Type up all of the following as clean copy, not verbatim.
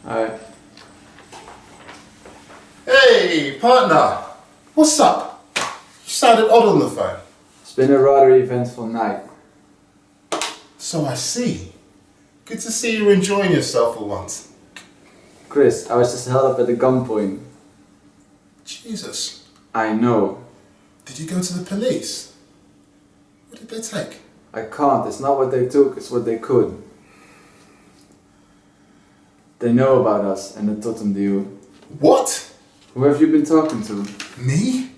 Alright. Hey, partner. What's up? You sounded odd on the phone. It's been a rather eventful night. So I see. Good to see you enjoying yourself for once. Chris, I was just held up at the gunpoint. Jesus. I know. Did you go to the police? What did they take? I can't. It's not what they took, it's what they could. They know about us and the Totem deal. What? Who have you been talking to? Me?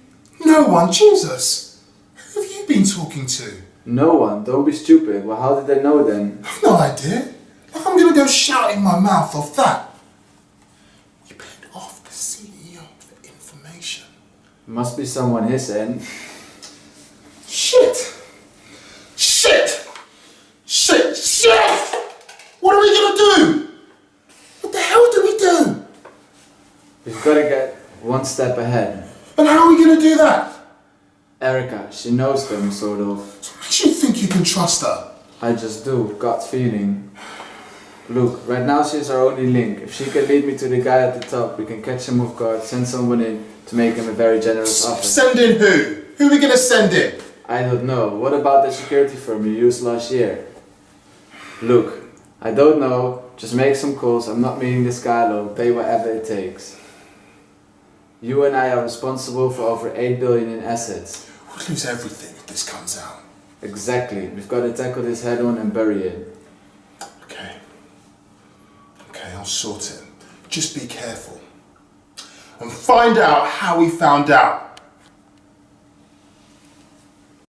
No one, Jesus. Who have you been talking to? No one. Don't be stupid. Well, how did they know then? I've no idea. Like I'm gonna go shouting my mouth off that. We paid off the CEO for information. Must be someone his end. Shit! Shit! Shit! Shit! What are we gonna do? What the hell do we do? We've got to get one step ahead. And how are we gonna do that? Erica, she knows them, sort of. What makes you think you can trust her? I just do. Gut feeling. Look, right now she's our only link. If she can lead me to the guy at the top, we can catch him off guard, send someone in to make him a very generous offer. Send in who? Who are we gonna send in? I don't know. What about the security firm you used last year? Look, I don't know. Just make some calls. I'm not meeting this guy alone. Pay whatever it takes. You and I are responsible for over 8 billion in assets. We'll lose everything if this comes out. Exactly. We've got to tackle this head on and bury it. Okay. Okay, I'll sort it. Just be careful. And find out how we found out.